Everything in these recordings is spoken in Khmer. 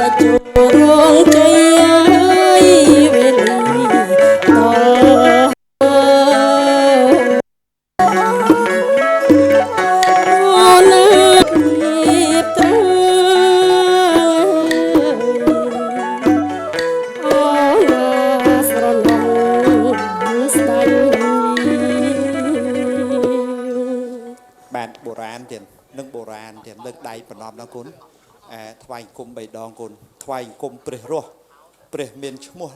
bạn bộ rán tiền nâng bộ rán tiền lực đáy và nòm nó cún thoại cung bảy đòn cún thoại cung pre miền mua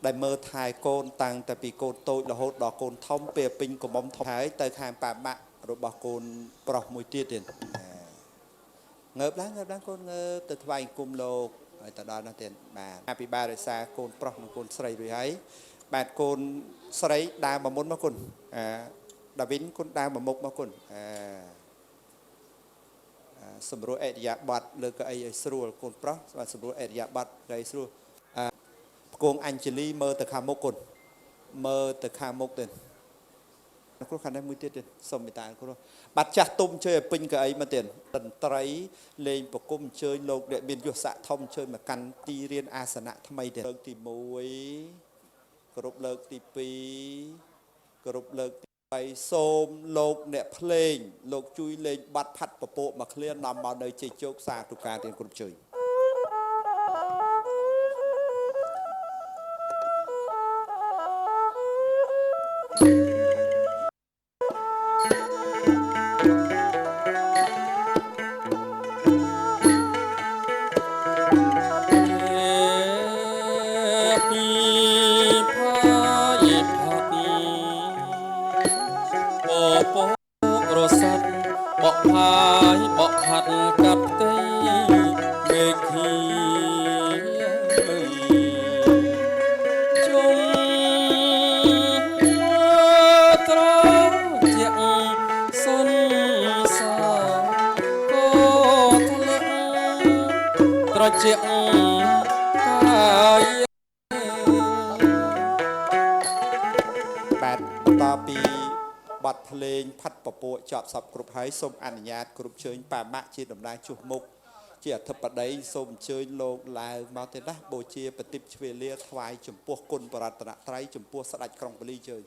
đại mơ thai côn tăng tại vì côn tôi là hốt đỏ côn thông bề pin của bóng thông thái tới hàng bà mạ rồi bảo côn bọc mùi tiết tiền ngợp láng côn ngợp từ thoại cung lô tại đó nó tiền bà happy ba rồi xa côn bọc một côn sợi rồi ấy bạn côn sợi đa mà muốn mà côn đà vĩnh côn đa mà một mà cônสมรู้เอียบัดเลยก็ไอ้สรุปคนเพราะว่าสมรู้เอียบัดไอ้สรุปกงอัญชลีเมื่อแต่ขามกคนเมื่อแต่ขามกเด่นนักขันได้มือเตี้ยเด่นสมัยตายก็รู้บัดจัดตุ้มเชยปิงกับไอ้มาเด่นตันไตรเลงปกุมเชยโลกเดบินยุสะทอมเชยมากันตีเรียนอาสนะทำไมเด่นเลิกตีมวยกรุบเลิกตีปีกรุบเลิกไปโสมโลกเนี่ยเพลงโลกจุยเลงบัดพัดปะโปมาเคลื่อนนำมาในใจโจกสาธุการเรียนกรุบเชยต่อปีบัดเพลงพัดปะโปจอบสับกรุบให้ส้มอนุญาตกรุบเชิญป่ามะจีดำนางชุมุกเจียทับปะได้ส้มเชิญโลกลายมาเตนะโบเชียปฏิบเชเลียทวายจุ่มพวกกุลปรัตนะไตรจุ่มพวกสลัดกรองบลีเชิญ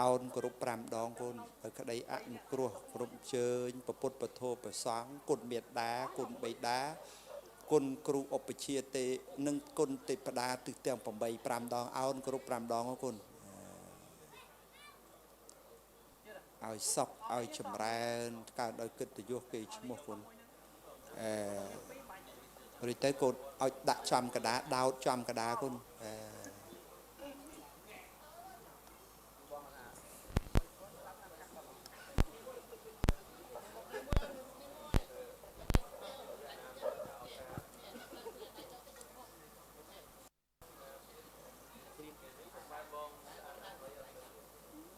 អោនគ្រប់5ដងគុណឲ្យក្តីអនុគ្រោះគ្រប់ជើញពពុទ្ធពធប្រសង្ឃគុណមេត្តាគុណបិតាគុណគ្រូឧបជាទេនិងគុណទេពតាទិសទាំង8 5ដងអោនគ្រប់5ដងគុណឲ្យសុខឲ្យចម្រើនកើតដោយកិត្តិយសគេឈ្មោះគុណរីទៅកូនឲ្យដាក់ចំកដាដោតចំកដាគុណ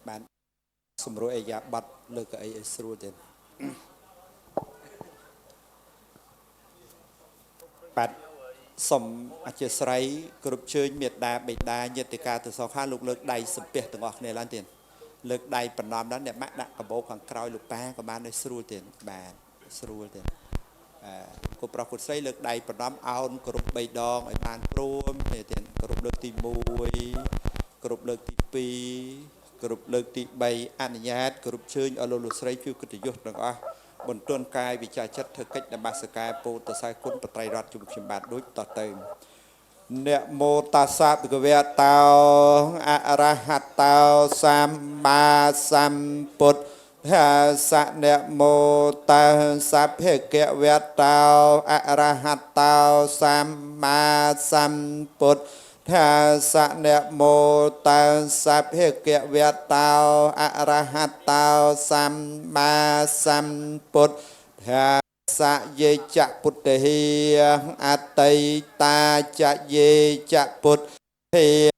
បានសម្រួលអេយ៉ាបាត់លើកអីស្រួលទៀតបាទសូមអធិស្ឋានគ្រប់ជើញមេត្តាបិតាញាតិកាទៅសងខាលោកលើកដៃសំពះទាំងអស់គ្នាឡើងទៀតលើកដៃប្រណម្យដល់អ្នកម៉ាក់ដាក់កាបោខាងក្រោយលោកប៉ាក៏បានឲ្យស្រួលទៀតបាទស្រួលទៀតគូប្រុសគូស្រីលើកដៃប្រណម្យអោនគ្រប់3ដងឲ្យបានព្រមទៀតគ្រប់លើកទី1គ្រប់លើកទី2គ្រប់លើកទី3អនុញ្ញាតគ្រប់ជើញឲ្យលោកស្រីជួយកិត្តិយសទាំងអស់បន្ទន់កាយវិចារចិត្តធ្វើកិច្ចនមស្ការពោធិសែគុណបត្រៃរតជុំខ្ញុំបាទដូចតទៅนะโมตัสสะภะคะวะโตอะระหะโตสัมมาสัมพุทธัสสะนะโมตัสสะภะคะวะโตอะระหะโตสัมมาสัมพุทธัสสะนะโมตัสสะภะคะวะโตอะระหะโตสัมมาสัมพุทธัสสะเยจะพุทธเหียอัตติตาจะเยจะพุทธเหีย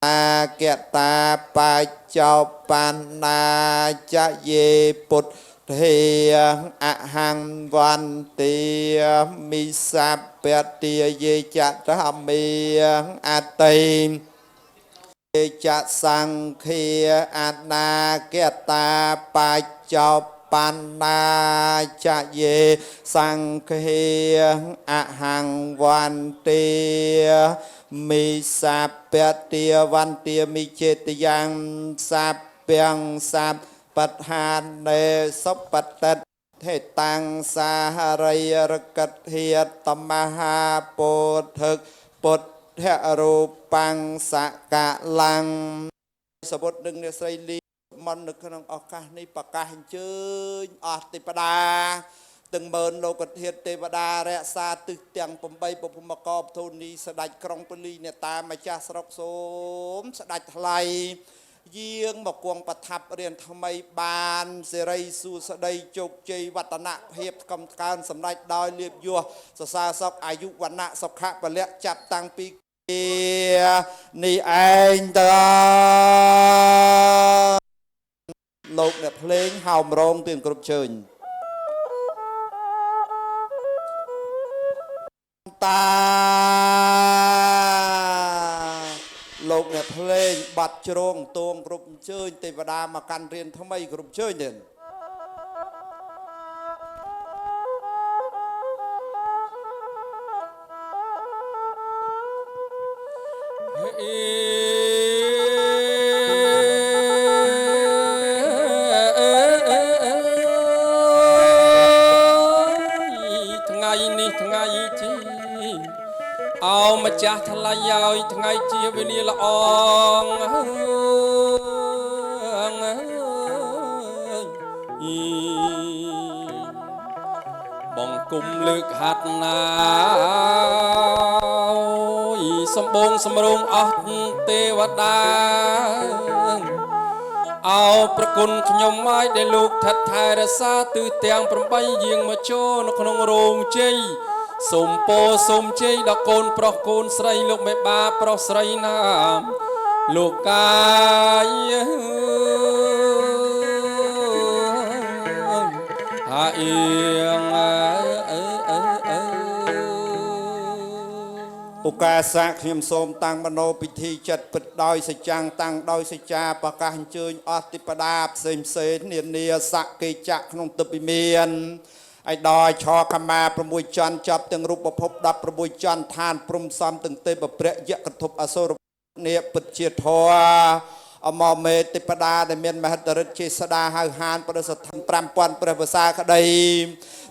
ตาเกตาปัจจปันนาจะเยพุทธเหียอะหังวันเตียมิสัพเปเตียเยจะธรรมีอัตติเยจะสังเคียอัตนาเกตาปัจจปันนาจะเยสังเคียอะหังวันเตียมิสัพเปเตียวันเตียมิเจตยังสัพเปียงสัพปัฏฐานเนสปัตตเทตังสาหริยรกัตเหียตมหาโพธิปุถเทรูปังสกะลังสบุตรดึงเนสไลีมันนึกขนมออกาในปากกาเห็นเจออติปดาตึงเมินโลกเทียนเทวดาและซาตึกเตียงปมใบปมกอบโทนีสดายครองปลีเนี่ยตามาจาสรกโสมสดายทลายเยี่ยงบอกกวงประทับเรียนทำไมบานเสรีสู่สดายจกใจวัฒนะเพียบกำการสำนักดอยเรียบยัวสซาซอกอายุวันนะสกขะปะเละจับตังปีนี่เองตาโลกเนี่ยเพลงเฮามร้องเตือนกรุบเชิญตาโลกเนี่ยเพลงบัดจรงตวงกรุบเชิญเทวดามากันเรียนทำไมกรุบเชิญเด่นเอามาจากทลายยาวทั้งไงเจียวินีละอองบองกุมลึกหัดนาสมบงสมรงอัตเทวดาเอาประกุนขยมไม้ได้ลูกทัดทายรักษาตื้อเตียงประไปยิงมาโชนขนมโรงเจสมโปสมเจดอกโกนปรอกโกนใส่ลูกแม่บาปรอกใส่น้ำลูกกายหาเอียงโอกาสขยมสมตั้งมโนพิธีจัดปิดดอยสจังตั้งดอยสจาประกาศเชิญอติปดาเสมเสนเนียนเนียสักกิจักขนมตบิเมียนไอ้ดอยชอขมาประมุยจันจับตึงรูปภพดับประมุยจันทานปรุมซ้ำตึงเตบเปรยะกระทบอสุรเนียปิดเจียทอ អមមេតិបដាដែលមានមហិទ្ធិឫទ្ធិជាស្ដាហៅហានប្រសិទ្ធិ5000ព្រះភាសាក្តី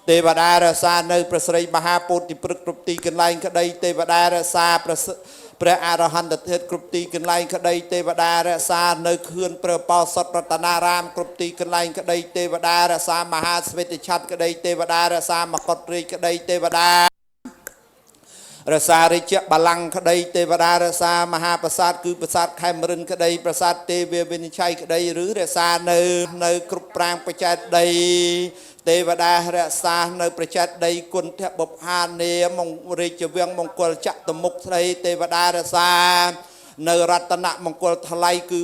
ទេវតារក្សានៅព្រះស្រីមហាពោធិព្រឹកគ្រប់ទីកន្លែងក្តីទេវតារក្សាព្រះអរហន្តធាតុគ្រប់ទីកន្លែងក្តីទេវតារក្សានៅខឿនព្រះបោសុតរតនារាមគ្រប់ទីកន្លែងក្តីទេវតារក្សមហាស្វេតឆ័ត្រក្តីទេវតារក្សាមកុដរាជក្តីទេវតារក្សារាជបល្ល័ង្កក្តីទេវតារក្សាមហាប្រាសាទគឺប្រាសាទខេមរិនក្តីប្រាសាទទេវវិនិច្ឆ័យក្តីឬរក្សានៅគ្រប់ប្រាង្គបច្ចេតដីទេវតារក្សានៅប្រចេតដីគុណធបុប្ផានេមង្គរាជវាំងមង្គលចតុមុខស្ដីទេវតារក្សានៅរតនមង្គលថ្លៃគឺ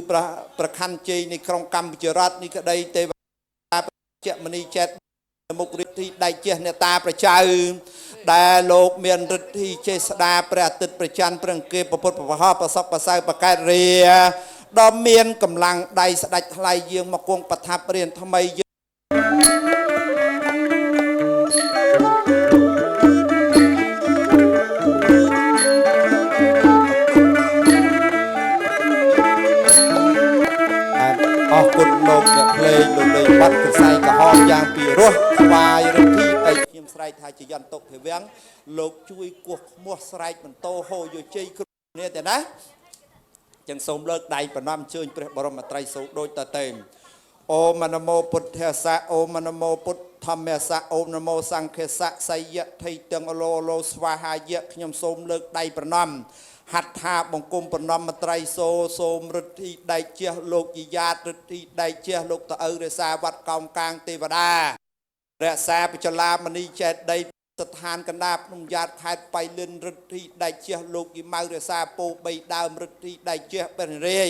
ប្រខណ្ឌជ័យនៃក្រុងកម្ពុជារដ្ឋនេះក្តីទេវតាជាមនីចេតមុខរិទ្ធិដៃជះអ្នកតាប្រចៅដែលលោកមានរិទ្ធិចេស្តាព្រះអាទិត្យប្រច័នព្រះអង្គពុទ្ធប្រហោះប្រសពប្រសើប្រកែតរាដ៏មានកម្លាំងដៃស្ដេចថ្លៃយាងមកគង់ប្រថាប់រៀនថ្មីអរគុណលោកអ្នកភ្លេងលោកលេងបាត់ខ្សែក្រហមយ៉ាងពីរោះស្វាយរិទ្ធិតែខ្ញុំស្រែកថាជាយន្តតុភវាំងលោកជួយគោះខ្មោះស្រែកបន្ទោហោយោជ័យគ្រប់គ្នាទេណាចឹងសូមលើកដៃប្រណម្យអញ្ជើញព្រះបរមត្រីសោដូចតទៅអូមនមោពុទ្ធស្សៈអូមនមោពុទ្ធធម្មស្សៈអូមនមោសង្ឃស្សៈសយៈថៃទាំងអលោស្វាហាយៈខ្ញុំសូមលើកដៃប្រណម្យហត្ថាបង្គំប្រណមត្រីសូមរិទ្ធិដៃជះលោកយយាតរិទ្ធិដៃជះលោកតឪរសាវត្តកោមកាងទេវតារក្សាបច្ចលាមនីចេតដីស្ថានកណ្ដាភ្នំយ៉ាតខេត្តបៃលិនរិទ្ធិដៃជះលោកយីម៉ៅរក្សាពោ3ដើមរិទ្ធិដៃជះបេរាយ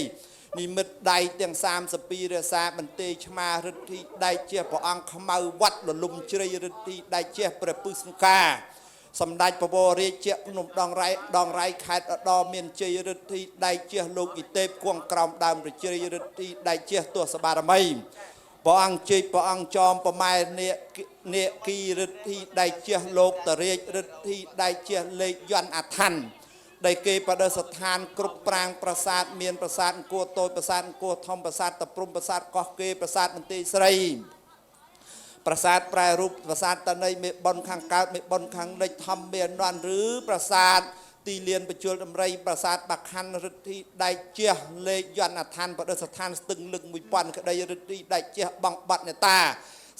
និមិត្តដៃទាំង32រក្សាបន្ទេឆ្មារិទ្ធិដៃជះព្រះអង្គខ្មៅវត្តលលំជ្រៃរិទ្ធិដៃជះព្រះពុស្នុកាសម្ដេចបវររាជភ្នំដងរៃខេត្តឧត្តរមានជ័យរិទ្ធិដៃជះលោកយីទេពគង់ក្រោមដើមរជ័យរិទ្ធិដៃជះទស្សបារមីព្រះអង្គជ័យព្រះអង្គចោមប្រម៉ែនេគីរិទ្ធិដៃជះលោកតរាជរិទ្ធិដៃជះលេខយន្តអាឋានដែលគេបដិស្ថានគ្រប់ប្រាង្គប្រាសាទមានប្រាសាទអង្គរតូចប្រាសាទអង្គរធំប្រាសាទតព្រំប្រាសាទកោះកេរប្រាសាទមន្ទីរស្រីប្រាសាទប្រែរូបប្រាសាទតន័យមេបុនខាងកើតមេបុនខាងលិចធម្មមាននន់ឬប្រាសាទទីលានបញ្ជុលដំរីប្រាសាទបាក់ខាន់រិទ្ធិដៃជះលេខយន្តអាឋានបដិស្ថានស្ទឹងលឹក1000ក្តីរិទ្ធិដៃជះបងបាត់នេតា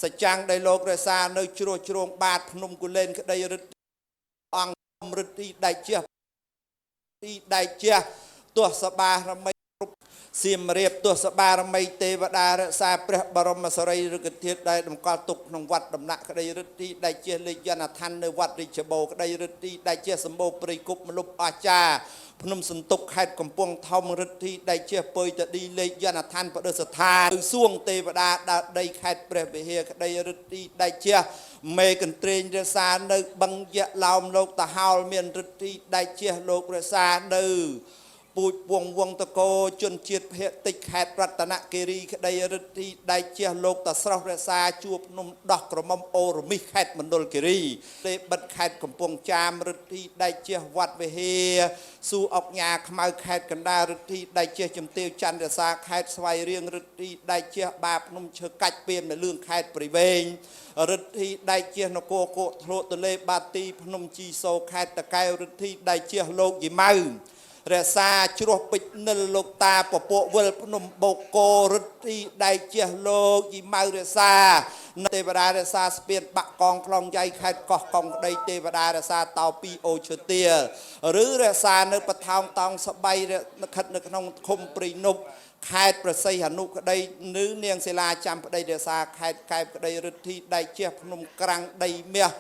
សច្ចាំងដែលលោករក្សានៅជ្រោះជ្រងបាតភ្នំគូលែនក្តីរិទ្ធិអង្គរិទ្ធិដៃជះទីដៃជះទស្សបារមីសៀមរាបទស្សបារមីទេវតារក្សាព្រះបរមសារីរិកធាតុដែលតម្កល់ទុកក្នុងវត្តដំណាក់ក្តីរិទ្ធិដៃជះលេខយន្តអាឋាននៅវត្តរាជបូរក្តីរិទ្ធិដៃជះសម្បូរព្រៃគុកមលុបអាចារ្យភ្នំសន្ទុកខេត្តកំពង់ធំរិទ្ធិដៃជះពុយតឌីលេខយន្តអាឋានបដិស្ថានសួងទេវតាដើរដីខេត្តព្រះវិហារក្តីរិទ្ធិដៃជះមេកន្ត្រេងរក្សានៅបឹងយៈឡោមលោកតាហោលមានរិទ្ធិដៃជះលោករក្សានៅពូជពងវងតកោជនជាតិភេតិចខេត្តរតនគិរីក្តីរិទ្ធិដៃជះលោកតាស្រស់រក្សាជួបភ្នំដោះក្រមុំអូរមិសខេត្តមណ្ឌលគិរីទេបិទខេត្តកំពង់ចាមរិទ្ធិដៃជះវត្តវិហារស៊ូអុកញ៉ាខ្មៅខេត្តកណ្ដាលរិទ្ធិដៃជះជំទាវច័ន្ទរក្សាខេត្តស្វាយរៀងរិទ្ធិដៃជះបាភ្នំឈើកាច់ពៀមនៅលឿងខេត្តព្រៃវែងរិទ្ធិដៃជះនគរកោធ្លក់ទលេបាទីភ្នំជីសូខេត្តតកែវរិទ្ធិដៃជះលោកយីម៉ៅរក្សាជ្រោះពេជ្រនិលលោកតាពពកវិលភ្នំបូកគោរិទ្ធិដៃជះលោកយីម៉ៅរក្សាទេវតារក្សាស្ពានបាក់កងខ្លងយ៉ៃខេត្តកោះកុងក្តីទេវតារក្សាតោពីអូឈើទាលឬរក្សានៅបថោងតោងស្បៃខិតនៅក្នុងឃុំព្រៃនប់ខេត្តប្រស័យហនុក្តីនៅនាងសិលាចាំប្តីរក្សាខេត្តកែបក្តីរិទ្ធិដៃជះភ្នំក្រាំងដីមាស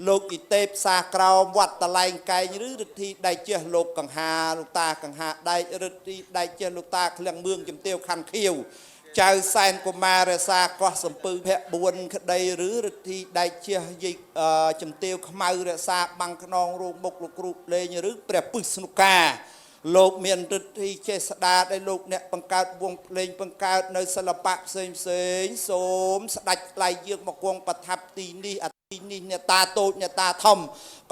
លោកយីទេពសាក្រោមវត្តតឡែងកែងឬរិទ្ធិដៃជះលោកកង្ហាលោកតាកង្ហាដៃរិទ្ធិដៃជះលោកតាឃ្លាំងមឿងជំទាវខណ្ឌខៀវចៅសែនកុមាររក្សាកោះសំពៅភ័ក្រ4ក្តីឬរិទ្ធិដៃជះយីជំទាវខ្មៅរក្សាបាំងខ្នងរូបមុខលោកគ្រូលេងឬព្រះពុស្នុកាលោកមានរិទ្ធិចេស្តាដែលលោកអ្នកបង្កើតវងភ្លេងបង្កើតនៅសិល្បៈផ្សេងសូមស្ដេចថ្លៃយើងមកគង់ប្រថាប់ទីនេះទីនេះអ្នកតាតូចអ្នកតាធំ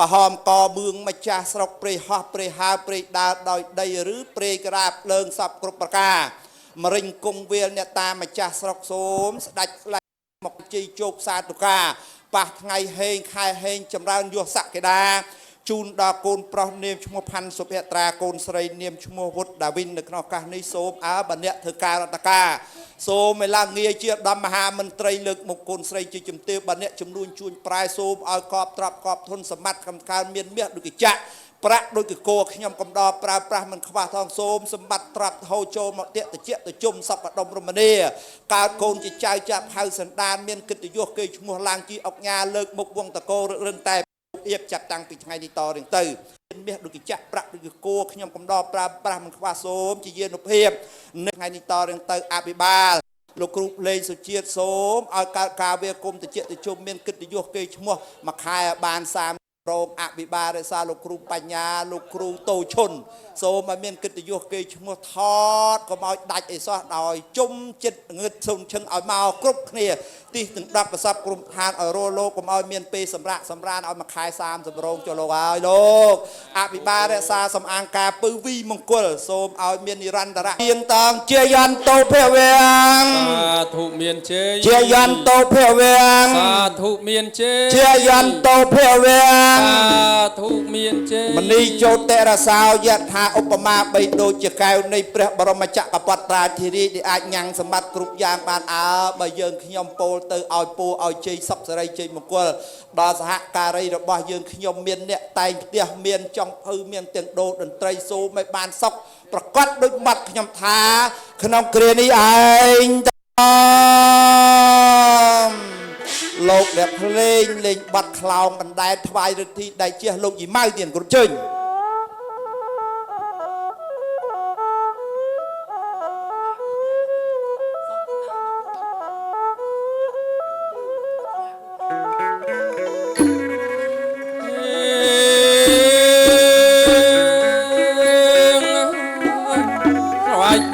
ក្រហមកបឿងម្ចាស់ស្រុកព្រៃហោះព្រៃហើព្រៃដើរដោយដីឬព្រៃក្រាបលើងសពគ្រប់ប្រការ มริงกงเวียนเนี่ยตามมาจ่าสรกโสมสดัดไหลหมกจีโจกซาตุกาปะไงเฮงคายเฮงจำรานยัวสักเกดาจูนดาโกนปรเนียมชมพันสุเปตราโกนสไลเนียมชมวุฒดาวินในขณะการในโสมอาบันเนเธอกาลตกาโสมเวลาเงียเจียดำมหามันตรเลือกมงคลสไลจีจุมเตียบันเนจำนวนจูนปลายโสมเอากอบตรับกอบทนสมัติคำการเมียนเมียดุกิจะประโดยโกขยำกำดอปราปรามันขวาทองโสมสมบัติตรับโฮโจมเตะตะเจี๊ยตะจุ่มสับปะดมรมเนียการโกนจิตใจจับเฮาสันดานเมียนกิตยุกเกยชมัวลางจีออกงาเลิกมุกวงตะโกเรื่องแต่เอียบจับตังปีไงดีต่อเรื่องตื่นเมียดุกิจะประโดยโกขยำกำดอปราปรามันขวาโสมจีเย็นอุเพียบเรื่องไงดีต่อเรื่องตื่นอาบิบาลลูกครูเลยสุเจียโสมเอากาเวกรมตะเจี๊ยตะจุ่มเมียนกิตยุกเกยชมัวมาขายบานสามโรงอภิบาลเรศาลูกครูปัญญาลูกครูโตชนโซมาเมียนกิตยุกเกยชมัวทอดก็มาดัดไอซอดอยจุ่มจิตเงินส่งเชิงเอามากรุบเนี่ยที่ถึงดับประสับกลุ่มทานเอาโรโลก็มาเมียนปีสำราญเอามาขาย3สำโรงจโลกเอาโลกอภิบาลเรศาสำอางกาปืวีมงคลโซมเอาเมียนนิรันดระเพียงตองเจียยันโตเพียเวียงถูกเมียนเจียยันโตเพียเวียงถูกเมียนเจียยันโตเพียเวียงถูกเมียนมันนี่โจเตระสาวยัดหาอุปมาไปโดยจะกลายในพระบรมจักรพรรดิราธิริได้อาจยังสมบัติกรุบยางบานอาใบเยิงขยมโปลเตอเอาปูเอาใจสับสไรใจมงคลดาสหการีระบายเยิงขยมเมียนเนี่ยไตเตียเมียนจองพื้เมียนเตียงโดดนตรีโซไม่บานซอกประกอบด้วยมัดขยมทาขนมเกลียนี่เองโลกเด็กเพลงเล่นบัดคลาวมันได้ทวายฤทธิ์ได้เชี่ยโลกยี่ไม้เตียนกรุบจึง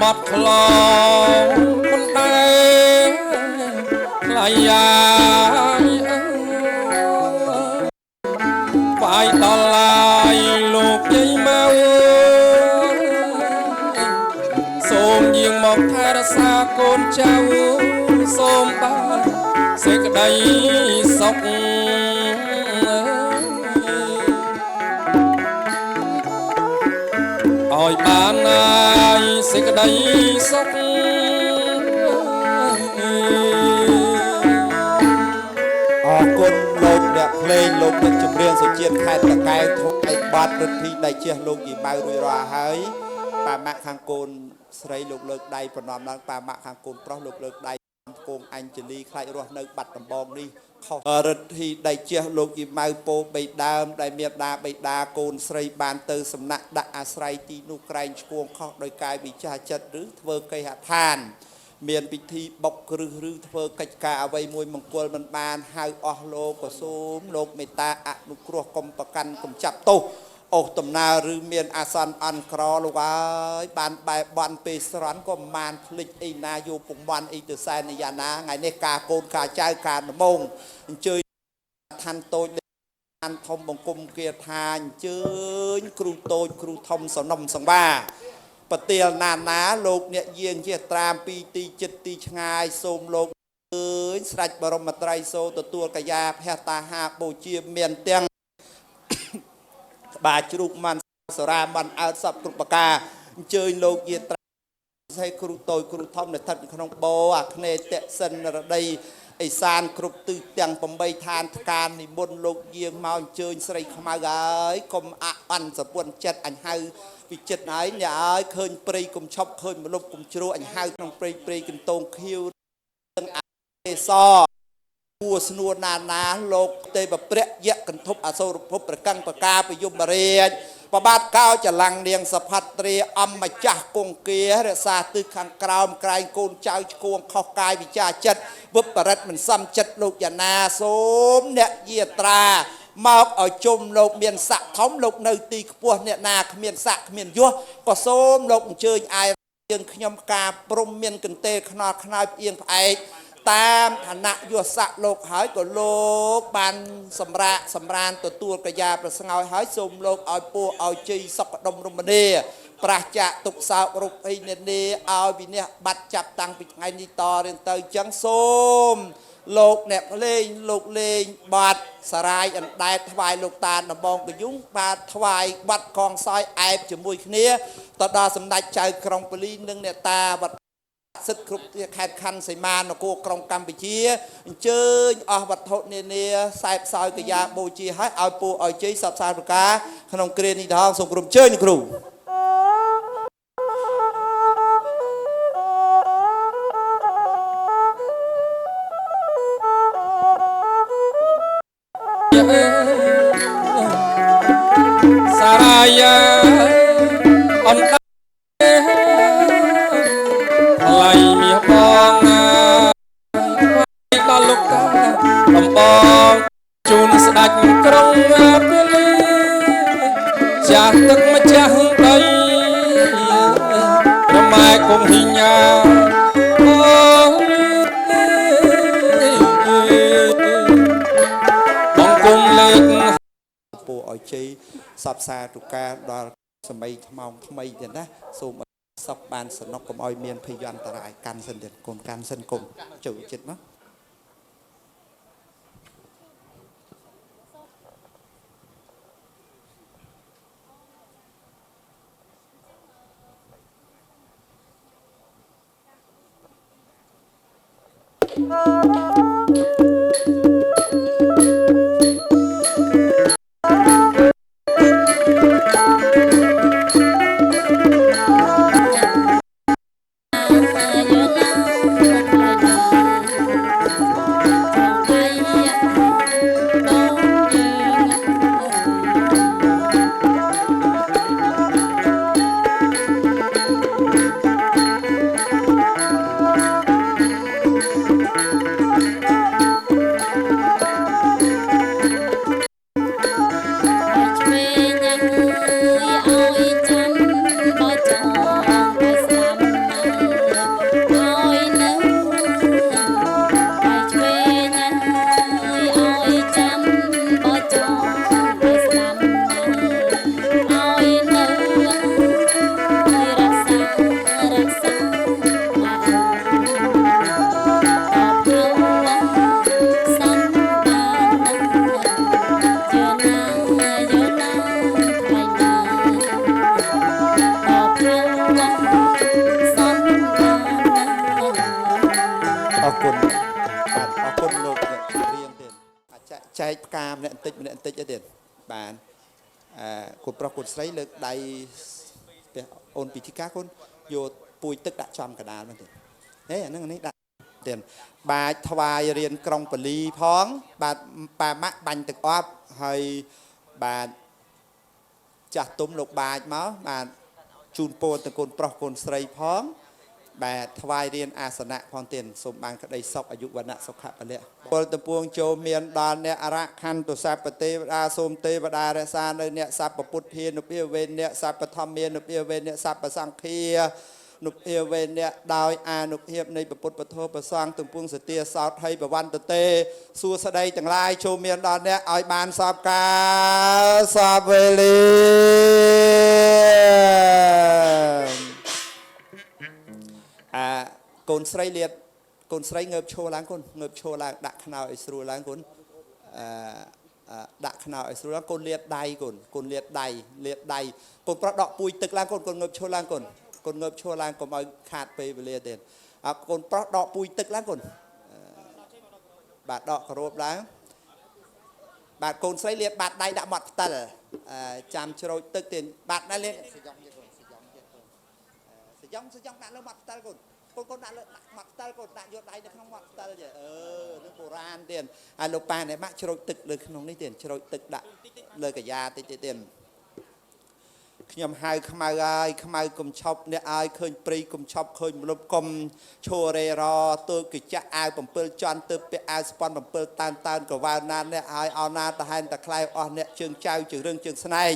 บัดคลองคนใดลายยาฝ่ายตอลายลูกใหญ่เมาส้มยิงหมอกไทยรักษาโกนเจ้าส้มบ้านเสกได้สกอ้อยบ้านนายเสกได้สกคนโลกเด็กเพลงโลกเด็กจุดเรียนสุเจียนไทยตะไคร้ทุกไอ้บาดฤทธิ์ได้เชี่ยโลกยี่ไม้รุยราหายป่ามะข้างโกนสไลโลกเลิกได้ประนอมนั้นป่ามะข้างโกนเพราะโลกเลิกได้โกงอัญชลีใครรอในบัตรตำบองนี่เขาฤทธิ์ได้เชี่ยโลกยี่ไม้โปใบดามได้เมียดาใบดาโกนสไลบานเตอสำนักดักอาศัยตีนุไกรชวงเขาโดยกายวิชาจัดหรือเทวเกยหทานเมียนพิธีบกหรือเทวกิจการเอาไว้มวยมงคลมันบานหายอโลกโสมโลกเมตตาอนุกรวกรมประกันกรมจับโตออกตำนาหรือเมียนอาสันอันครอลวายบานใบบานเปสรันก็มานผลิตไอนาโยปุงวันไอเตอร์ไซนยานาไงในกาโกนกาใจการมงเจอทันโตทันทอมบงกรมเกียรทานเจอครูโตครูทอมสนมสังวาปเตียนานาโลกเนี่ยเยียงเจียตรามปีตีจิตตีชงายโสมโลกสรัจบรมไตรโซตัวกยาแพตาหาโปเจียเมียนเตียงบาจรุกมันสรามันอาสับกรุปกาเจอโลกเยียตรามให้ครูโตครูทอมในทัดขนมโบอักเนเตสันระดัยไอซานกรุบตื่นเตียงปมใบทานการในบนโลกเยียงมาเจอใส่ขมากายกรมอัปันสะปวนเจ็ดอันให้วิจิตไหนเนี่ยเคยปรีกุมชอบเคยมาลบกุมชโรอันให้ต้องปรีกันตรงคิวเรื่องอาเอซอหัวสนวนนาโลกเตยแบบเปรี้ยเยะกันทบอาโซรพบประกังประกาไปยุบเรียนประบาดก้าวจะลังเลียงสะพัดเรียอมมาจากกงเกียร์ซาตึกขังกราวมไกลโกนเจ้าโกงข้อกายวิจาจัดบุปผรัตมันซ้ำจัดโลกยานาโสมเนี่ยเยียตรามาเอาจมโลกเมียนสะท้อมโลกในตีขบวนเนี่ยนาเมียนสะเมียนยัวก็โสมโลกเจยไอเยียงขยมกาปรุมเมียนกันเตะขนาดขนาดเอียงไอตามฐานะยัวสะโลกหายก็โลกบันสำราญตัวกระยาประสงค์หายสมโลกเอาปูเอาจีสับดมรมเนีย ប្រះចាក់ទុកសោករូបអីនេះឲ្យវិនិច្ឆ័យបាត់ចាប់តាំងពីថ្ងៃនេះតរៀងទៅចឹងសូមលោកអ្នកលេងលោកលេងបាត់សារាយអណ្ដែតថ្វាយលោកតាដំបងកយុងបាទថ្វាយបាត់កងសោយអែបជាមួយគ្នាទៅដល់សម្ដេចចៅក្រុងពលីនិងអ្នកតាវត្តសិទ្ធិគ្រប់ខេត្តខណ្ឌសីមានគរក្រុងកម្ពុជាអញ្ជើញអស់វត្ថុនានាខ្សែផ្សោយកយាបូជាឲ្យពូឲ្យជ័យសពសាប្រការក្នុងគ្រានេះដងសូមក្រុមជើញគ្រូសារាយាអំដឡៃមាសបងណាដល់លោកតាដំបងជូនស្ដេចក្រុងពលីចាស់ទឹកម្ចាស់ដីរម៉ែគុំហ៊ីញ៉ាបងគុំលេខពូឲ្យជ័យសពសាទុការដល់សម័យថ្មងថ្មីទៀតណាសូមសុខបានសនុកកុំឲ្យមានភយន្តរាយកាន់សិនទៀតកូនកាន់សិនគុំចូលចិត្តមកចែកផ្កាម្នាក់បន្តិចអីទៀតបានកូនប្រុសកូនស្រីលើកដៃអូនពីធីកាកូនយកពួយទឹកដាក់ចំកដាលហ្នឹងទៀតហេអាហ្នឹងនេះដាក់ទៀតបាចថ្វាយរៀនក្រុងពលីផងបាទប៉ាម៉ាក់បាញ់ទឹកអប់ហើយបាទចាស់ទុំលោកបាចមកបាទជូនពរទៅកូនប្រុសកូនស្រីផងបាទថ្វាយរៀនអាសនៈផងទៀតសូមបានក្តីសុខអាយុវណ្ណៈសុខៈពលៈពលតពួងចូលមានដល់អ្នកអរខន្តុសព្ពទេវតាសូមទេវតារក្សានៅអ្នកសព្វពុទ្ធានុភាវេអ្នកសព្វធម្មានុភាវេអ្នកសព្វសង្ឃានុភាវេអ្នកដោយអានុភាពនៃពុទ្ធពធប្រសងទំពួងសទាសោតហើយបវន្តទេសួស្តីទាំងឡាយចូលមានដល់អ្នកឲ្យបានសពការសពវេលាកូនស្រីលៀតកូនស្រីងើបឈរឡើងកូនងើបឈរឡើងដាក់ខ្នើឲ្យស្រួលឡើងកូនដាក់ខ្នើឲ្យស្រួលឡើងកូនលាតដៃកូនលាតដៃកូនប្រុសដកពួយទឹកឡើងកូនងើបឈរឡើងកូនងើបឈរឡើងកុំឲ្យខាតពេលវេលាទៀតកូនប្រុសដកពួយទឹកឡើងកូនបាទដកគោរពឡើងបាទកូនស្រីលាតបាតដៃដាក់មាត់ផ្តិលចាំជ្រោចទឹកទៀតបាតដៃលាតសយំដាក់លើមាត់ផ្តិលកូនកូនដាក់លើមាត់ផ្តិលកូនដាក់យកដៃនៅក្នុងមាត់ផ្តិលចេះនឹងបុរាណទៀតហើយលោកប៉ានេះបាក់ជ្រោចទឹកលើក្នុងនេះទៀតជ្រោចទឹកដាក់លើកាយាតិចទៀតខ្ញុំហៅខ្មៅហើយខ្មៅកុំឈប់អ្នកឲ្យឃើញព្រៃកុំឈប់ឃើញមលប់កុំឈររេរទើកចាក់អាវ7ជាន់ទើបពាក់អាវស្ពាន់7តានកវ៉ាវណានអ្នកឲ្យអោណាតហែនតក្លែវអស់អ្នកជើងចៅជើងរឹងជើងស្នែង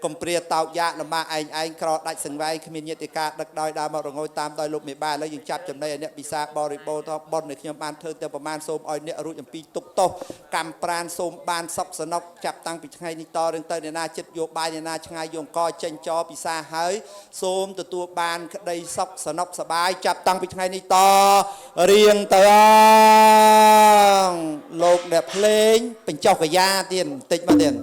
កំព្រាតោកយ៉ាលំបាឯងក្រដាច់សង្វែងគ្មានញាតិការដឹកដោយដើមមករងយតាមដោយលោកមេបាឥឡូវយើងចាប់ចំណីអ្នកពិសាបរិបូរណ៍បុណ្យនៃខ្ញុំបានធ្វើទៅប្រមាណសូមឲ្យអ្នករួចអំពីទុកទោសកម្មប្រានសូមបានសុខសនុកចាប់តាំងពីថ្ងៃនេះតរឿងទៅអ្នកណាចិត្តយកបាយអ្នកណាឆ្ងាយយកកចេញចោពិសាហើយសូមទទួលបានក្តីសុខសនុកសบายចាប់តាំងពីថ្ងៃនេះតរៀងទៅលោកអ្នកភ្លេងបញ្ចុះកាយាទៀតបន្តិចមកទៀត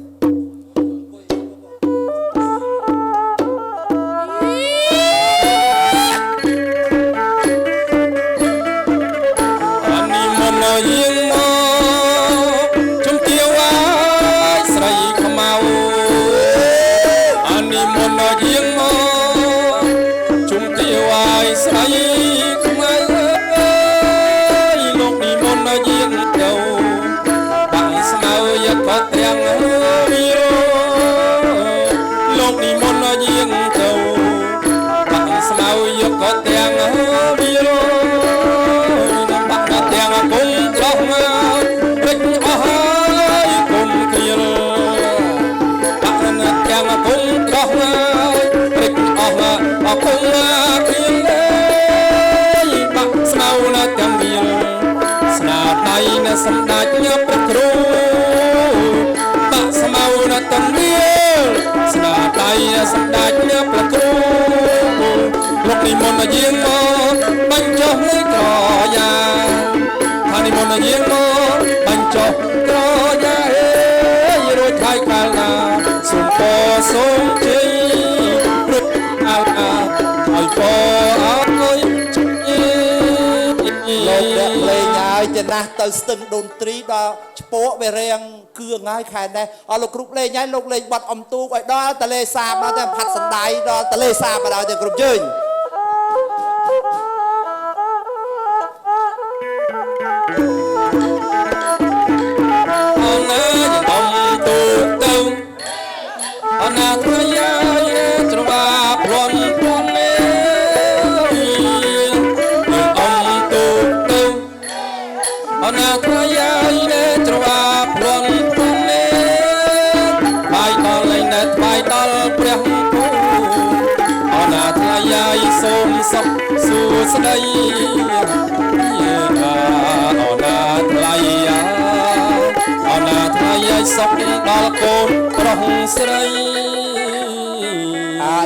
សម្ដេចព្រះគ្រូបាក់ស្មៅរតនវាស្នាដៃសម្ដេចព្រះគ្រូលោកនិមន្តយាងមកបញ្ចុះលើក្រយ៉ាថានិមន្តយាងមកបញ្ចុះក្រយ៉ារួចហើយកាលណាសូមពរសូមជ័យព្រឹកអើឲ្យពរអើយលោកអ្នកលេងហើយចំណាស់ទៅស្ទឹងដូនត្រីដល់ឆ្ពក់វារៀងគឿងហើយខែនេះអស់លោកគ្រប់លេងហើយលោកលេងបាត់អំទូកឲ្យដល់តលេសាបដល់តែផាត់សណ្ដាយដល់តលេសាបដល់តែគ្រប់ជើញអូនណាយអំទូកទៅអូនណាធ្វើយ៉ាច្រវាព្រាន់ព្រាន់អនាគតយាយនៅត្រវាព្រំព្រំនេះបាយដល់លែងនៅថ្វាយដល់ព្រះគូអនាគតយាយសូមសុខសួស្តីយាអនាគតយាអនាគតយាយសុខដល់កូនប្រុសស្រី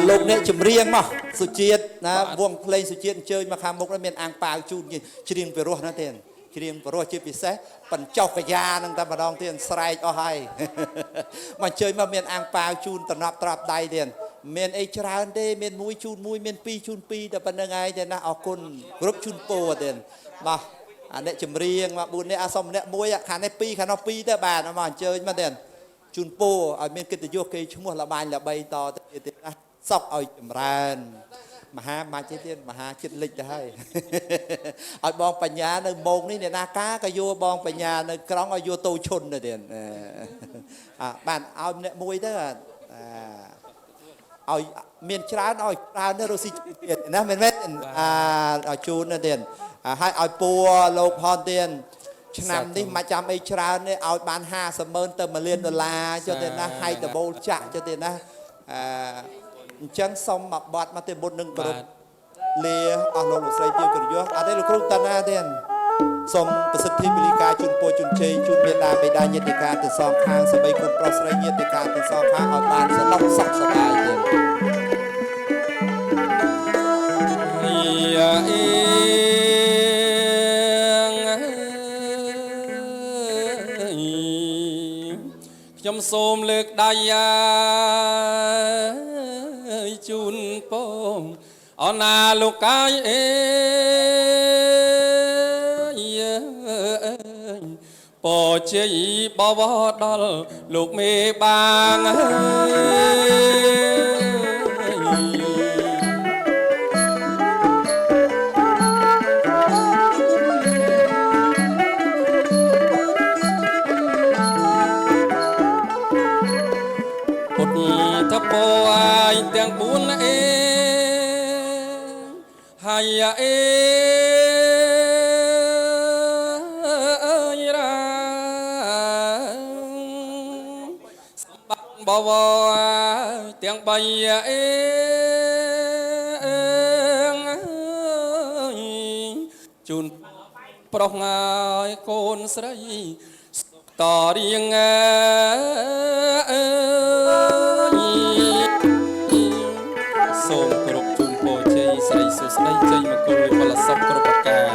លោកអ្នកចម្រៀងមកសុជាតិណាវងភ្លេងសុជាតិអញ្ជើញមកខាងមុខមានអាងប៉ាវជូនច្រៀងពីរោះណាទេច្រៀងបរោះជាពិសេសបញ្ចុះកាយានឹងតែម្ដងទៀតស្រែកអស់ហើយមកអញ្ជើញមកមានអាំងប៉ាវជូនតំណប់ត្រាប់ដៃទៀតមានអីច្រើនទេមានមួយជូនមួយមានពីរជូនពីរតែប៉ុណ្្នឹងឯងទេណាអរគុណគ្រប់ជូនពោទៀតបាទអាអ្នកចម្រៀងមក4នាក់អាសុំម្នាក់មួយខាងនេះ2ខាងនោះ2ទៅបាទមកអញ្ជើញមកទៀតជូនពោឲ្យមានកិត្តិយសគេឈ្មោះលបាញ់ល្បីតទៅទៀតណាសុខឲ្យចម្រើនមហាមកទៀតមហាចិត្តលិចទៅហើយឲ្យបងបញ្ញានៅម៉ោងនេះអ្នកណាការក៏យកបងបញ្ញានៅក្រុងឲ្យយកតូឈុនទៅទៀតបានឲ្យម្នាក់មួយទៅឲ្យមានច្រើនឲ្យច្រើនទៅរស់ស៊ីទៀតណាមែនមែនឲ្យជូនទៅទៀតហើយឲ្យពួរលោកផនទៀតឆ្នាំនេះមកចាំអីច្រើននេះឲ្យបាន50,000ទៅ$1 លានចុះទៀតណាហើយដបូលចាក់ចុះទៀតណាអញ្ចឹងសុំមកបាត់មកទេមុននឹងគ្រប់លាអស់លោកលោកស្រីទៀតក្រយោអត់ទេលោកគ្រូតាណាទេសូមប្រសិទ្ធិពីលីកាជូនពោជូនជ័យជូនមេដាបេដាញាតិកាទាំងសងខាងសបីគុណប្រុសស្រីញាតិកាទាំងសងខាងឲ្យបានសនុកសុខសប្បាយទៀតខ្ញុំសូមលើកដៃជូនពងអណាលោកកាយអេពរជ័យបវរដល់លោកមេបាងពុទ្ធពរឲ្យទាំង4អេហើយអេ បវរទាំងបីអេជូនប្រុសងាយកូនស្រីតរៀងសូមគោរពជូនពរជ័យស្រីសុស្ដីជ័យមង្គលបលសុខគ្រប់ប្រការ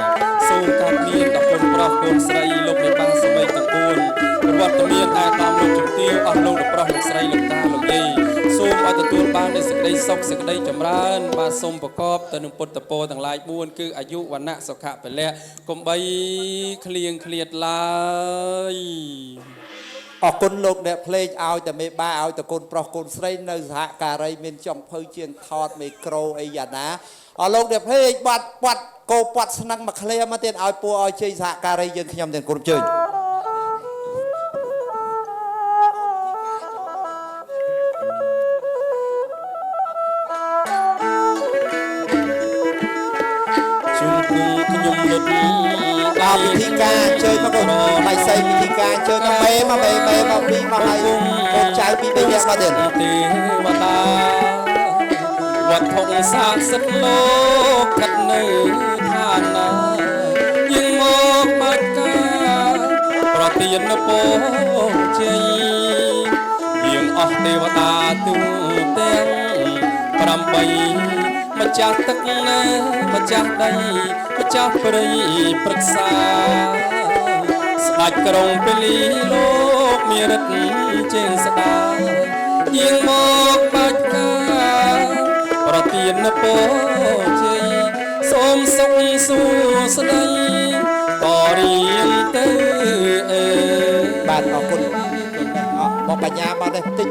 សូមកើតមានដល់កូនប្រុសកូនស្រីលោកមេបាសមីទាំង4ប្រវត្តិមានអាតាមលោកជំទាវអស់លោកប្រុសលោកស្រីលោកតាលោកយាយសូមឲ្យទទួលបាននូវសេចក្តីសុខសេចក្តីចម្រើនបាទសូមប្រកបទៅនឹងពុទ្ធពរទាំងឡាយ4គឺអាយុវណ្ណៈសុខៈពលៈកុំបីឃ្លៀងឃ្លាតឡើយអរគុណលោកអ្នកភ្លេងឲ្យតែមេបាឲ្យតែកូនប្រុសកូនស្រីនៅសហការីមានចំភៅជាងថតមីក្រូអីយ៉ាងណាអរលោកអ្នកភ្លេងបាត់កោបាត់ស្នឹងមកឃ្លាមកទៀតឲ្យពួកឲ្យជ័យសហការីយើងខ្ញុំទាំងគុណជើញខ្ញុំលុតដល់ពិធីការជើញមកបៃសីពិធីការជើញមកមេមកពីមកហើយកូនចៅពី3នាក់មកទៀតទេវតាវត្តធំស័ក្តិសិទ្ធិលោកកាត់នៅឋានណាយើងមកបាច់ការប្រទានពរជ័យយើងអស់ទេវតាទូទាំង8ម្ចាស់ទឹកម្ចាស់ដីម្ចាស់ព្រៃព្រឹក្សាស្ដេចក្រុងពលីលោកមានរិទ្ធជាងស្ដាយាងមកបាច់ការប្រទានពរជ័យសូមសុខសួស្ដីតរៀងទៅបាទអរគុណមកបញ្ញាមកនេះតិច